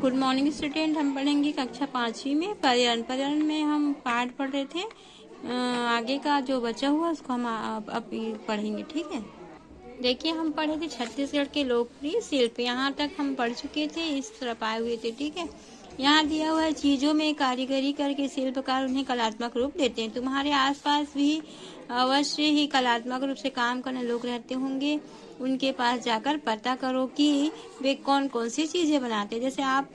Good morning student. हम पढ़ेंगे कक्षा 5वीं में पर्यावरण। पर्यावरण में हम पाठ पढ़ रहे थे। आगे का जो बचा हुआ उसको हम अब पढ़ेंगे, ठीक है। देखिए, हम पढ़े थे छत्तीसगढ़ के लोकप्रिय शिल्प। यहाँ तक हम पढ़ चुके थे, इस तरफ आए हुए थे, ठीक है। यहाँ दिया हुआ है, चीजों में कारीगरी करके शिल्पकार उन्हें कलात्मक रूप देते हैं। तुम्हारे आसपास भी अवश्य ही कलात्मक रूप से काम करने लोग रहते होंगे। उनके पास जाकर पता करो कि वे कौन कौन सी चीजें बनाते हैं। जैसे आप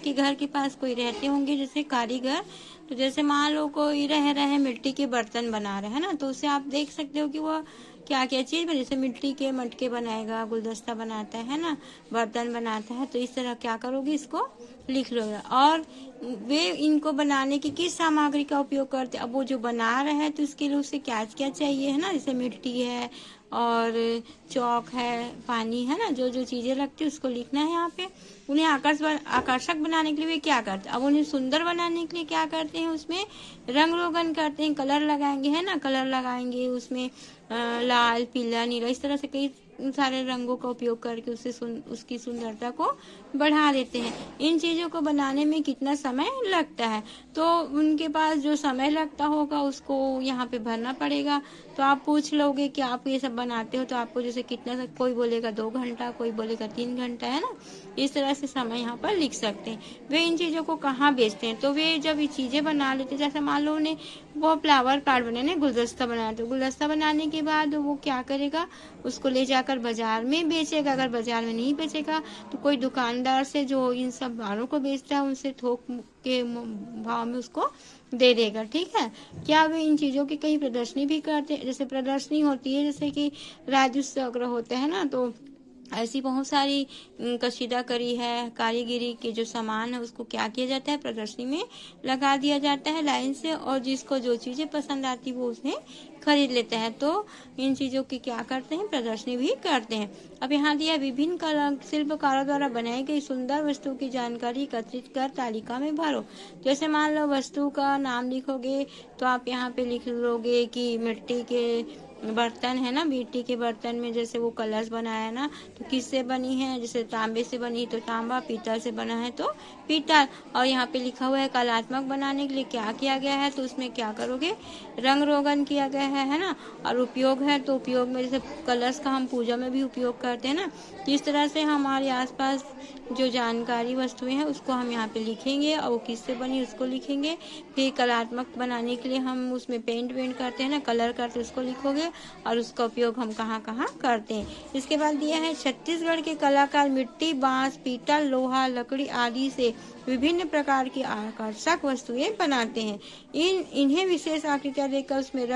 के घर के पास कोई रहते होंगे जैसे कारीगर, तो जैसे मान लो कोई रह रहे मिट्टी के बर्तन बना रहे हैं ना, तो उसे आप देख सकते हो कि वह क्या क्या चीज बने। जैसे मिट्टी के मटके बनाएगा, गुलदस्ता बनाता है ना, बर्तन बनाता है। तो इस तरह क्या करोगे, इसको लिख लो। और वे इनको बनाने की किस सामग्री का उपयोग करते हैं। अब वो जो बना रहे हैं तो इसके लिए उसे क्या क्या चाहिए, है ना। जैसे मिट्टी है और चौक है, पानी है ना, जो जो चीजें लगती है उसको लिखना है यहाँ पे। उन्हें आकर्षक बनाने के लिए वे क्या करते हैं। अब उन्हें सुंदर बनाने के लिए क्या करते हैं, उसमें रंग रोगन करते हैं, कलर लगाएंगे, है ना, कलर लगाएंगे उसमें लाल, पीला, नीला, इस तरह से कई सारे रंगों का उपयोग करके उसकी सुंदरता को बढ़ा देते हैं। इन चीजों को बनाने में कितना समय लगता है, तो उनके पास जो समय लगता होगा उसको यहाँ पे भरना पड़ेगा। तो आप पूछ लोगे कि आप ये सब बनाते हो तो आपको जैसे कितना, कोई बोलेगा 2 घंटा, कोई बोलेगा 3 घंटा, है ना। इस तरह से समय यहाँ पर लिख सकते हैं। वे इन चीजों को कहाँ बेचते हैं, तो वे जब ये चीजें बना लेते, जैसे मान लो उन्हें वो फ्लावर कार्ड बनाने, गुलदस्ता बनाया, तो गुलदस्ता बनाने के बाद वो क्या करेगा, उसको ले जाकर बाजार में बेचेगा। अगर बाजार में नहीं बेचेगा तो कोई दुकानदार से जो इन सब बालों को बेचता है उनसे थोक के भाव में उसको दे देगा, ठीक है। क्या वे इन चीजों की कहीं प्रदर्शनी भी करते हैं। जैसे प्रदर्शनी होती है, जैसे कि राज्योत्सव वगैरह होते हैं ना, तो ऐसी बहुत सारी कशीदाकारी है, कारीगरी के जो सामान है उसको क्या किया जाता है, प्रदर्शनी में लगा दिया जाता है लाइन से, और जिसको जो चीजें पसंद आती वो उसने खरीद लेता है। तो इन चीजों की क्या करते हैं, प्रदर्शनी भी करते हैं। अब यहाँ दिया, विभिन्न शिल्पकारों द्वारा बनाई गई सुंदर वस्तु की जानकारी एकत्रित कर तालिका में भरो। जैसे मान लो वस्तु का नाम लिखोगे तो आप यहाँ पे लिख लोगे कि मिट्टी के बर्तन है ना, मिट्टी के बर्तन में जैसे वो कलश बनाया ना, तो किससे बनी है, जैसे तांबे से बनी तो तांबा, पीतल से बना है तो पीतल। और यहाँ पे लिखा हुआ है कलात्मक बनाने के लिए क्या किया गया है, तो उसमें क्या करोगे, रंग रोगन किया गया है ना। और उपयोग है, तो उपयोग में जैसे कलश का हम पूजा में भी उपयोग करते हैं ना, तो इस तरह से हमारे आसपास जो जानकारी वस्तुएं हैं उसको हम यहाँ पे लिखेंगे, और वो किससे बनी उसको लिखेंगे। फिर कलात्मक बनाने के लिए हम उसमें पेंट करते हैं ना, कलर करते, उसको लिखोगे, और उसका उपयोग हम कहाँ कहाँ करते हैं। इसके बाद दिया है, छत्तीसगढ़ के कलाकार मिट्टी, बांस, पीतल, लोहा, लकड़ी आदि से विभिन्न प्रकार की आकर्षक वस्तुएं बनाते हैं। इन्हें विशेष आकृतियां देकर उसमें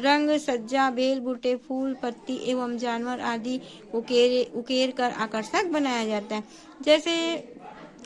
रंग सज्जा, बेल बूटे, फूल, पत्ती एवं जानवर आदि उकेर कर आकर्षक बनाया जाता है। जैसे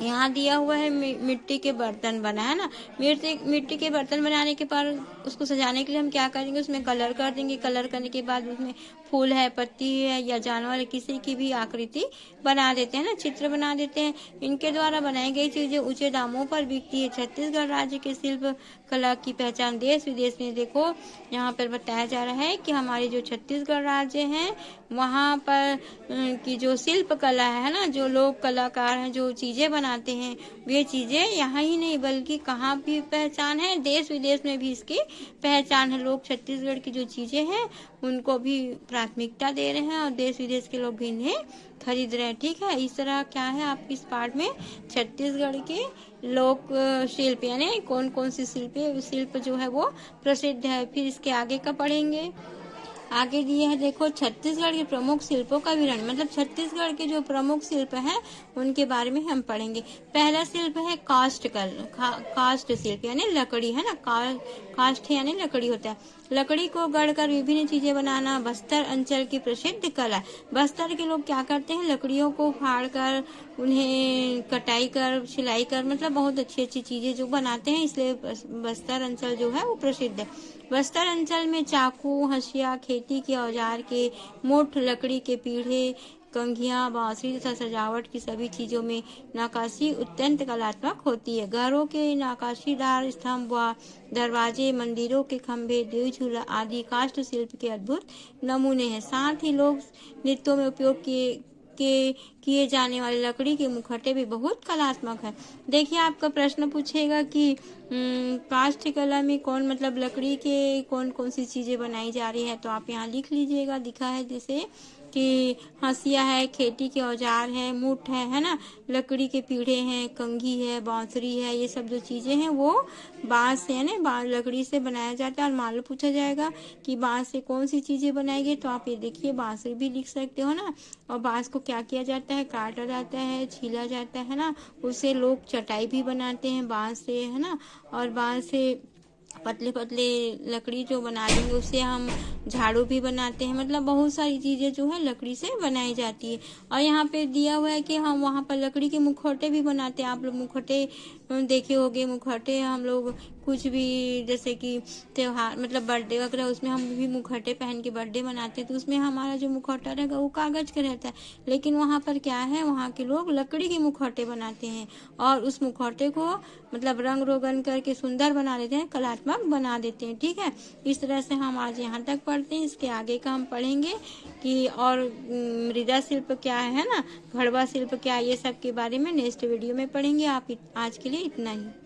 यहाँ दिया हुआ है मिट्टी के बर्तन बना है ना, मिट्टी के बर्तन बनाने के बाद उसको सजाने के लिए हम क्या करेंगे, उसमें कलर कर देंगे। कलर करने के बाद उसमें फूल है, पत्ती है या जानवर है, किसी की भी आकृति बना देते हैं ना, चित्र बना देते हैं। इनके द्वारा बनाई गई चीजें ऊंचे दामों पर बिकती है। छत्तीसगढ़ राज्य के शिल्प कला की पहचान देश विदेश में। देखो, यहाँ पर बताया जा रहा है कि हमारे जो छत्तीसगढ़ राज्य है वहाँ पर की जो शिल्प कला है ना, जो लोग कलाकार हैं जो चीजें बनाते हैं, वे चीजें यहाँ ही नहीं बल्कि कहाँ भी पहचान है, देश विदेश में भी इसकी पहचान है। लोग छत्तीसगढ़ की जो चीजें हैं उनको भी प्राथमिकता दे रहे हैं, और देश विदेश के लोग भी इन्हें खरीद रहे हैं, ठीक है। इस तरह क्या है आपके इस पाठ में छत्तीसगढ़ के लोक शिल्प यानी कौन कौन सी शिल्प जो है वो प्रसिद्ध है। फिर इसके आगे का पढ़ेंगे। आगे दिए है, देखो, छत्तीसगढ़ के प्रमुख शिल्पों का विवरण, मतलब छत्तीसगढ़ के जो प्रमुख शिल्प हैं उनके बारे में हम पढ़ेंगे। पहला शिल्प है काष्ठ शिल्प यानी लकड़ी, है ना, काष्ठ यानी लकड़ी होता है। लकड़ी को गढ़कर विभिन्न चीजें बनाना बस्तर अंचल की प्रसिद्ध कला। बस्तर के लोग क्या करते हैं, लकड़ियों को फाड़ कर उन्हें कटाई कर, सिलाई कर, मतलब बहुत अच्छी अच्छी चीजें जो बनाते हैं, इसलिए बस्तर अंचल जो है वो प्रसिद्ध है। बस्तर अंचल में चाकू, हंसिया, खेती के औजार के मुठ, लकड़ी के पीढ़े, कंघियां, बांसुरी तथा सजावट की सभी चीजों में नक्काशी अत्यंत कलात्मक होती है। घरों के नक्काशीदार स्तंभ व दरवाजे, मंदिरों के खंभे, देव झूला आदि काष्ठ शिल्प के अद्भुत नमूने हैं। साथ ही लोग नृत्यों में उपयोग किए के किए जाने वाले लकड़ी के मुखौटे भी बहुत कलात्मक है। देखिए आपका प्रश्न पूछेगा कि काष्ठ कला में कौन मतलब लकड़ी के कौन कौन सी चीजें बनाई जा रही है, तो आप यहाँ लिख लीजिएगा। दिखा है जैसे कि हंसिया है, खेती के औजार है, मुठ है ना, लकड़ी के पीढ़े हैं, कंघी है, बांसुरी है, ये सब जो चीजें हैं वो बांस से है ना, लकड़ी से बनाया जाता है। और मान लो पूछा जाएगा कि बांस से कौन सी चीजें बनाई गई, तो आप ये देखिए बांसुरी भी लिख सकते हो ना। और बांस को क्या किया जाता है, काटा जाता है, छीला जाता है ना, उससे लोग चटाई भी बनाते हैं बांस से, है ना। और बांस से पतले पतले लकड़ी जो बना देंगे उससे हम झाड़ू भी बनाते हैं। मतलब बहुत सारी चीजें जो है लकड़ी से बनाई जाती है। और यहाँ पे दिया हुआ है कि हम वहाँ पर लकड़ी के मुखौटे भी बनाते हैं। आप लोग मुखौटे देखे होंगे। मुखौटे हम लोग कुछ भी जैसे कि त्योहार मतलब बर्थडे वगैरह, उसमें हम भी मुखौटे पहन के बर्थडे मनाते हैं, तो उसमें हमारा जो मुखौटा रहेगा वो कागज का रहता है। लेकिन वहाँ पर क्या है, वहाँ के लोग लकड़ी के मुखौटे बनाते हैं और उस मुखौटे को मतलब रंग रोगन करके सुंदर बना देते हैं, कलात्मक बना देते हैं। ठीक है, इस तरह से हम आज यहाँ तक पढ़ते हैं। इसके आगे का हम पढ़ेंगे कि और मृदा शिल्प क्या है ना, घड़वा शिल्प क्या है, ये सब के बारे में नेक्स्ट वीडियो में पढ़ेंगे। आप आज के लिए इतना ही।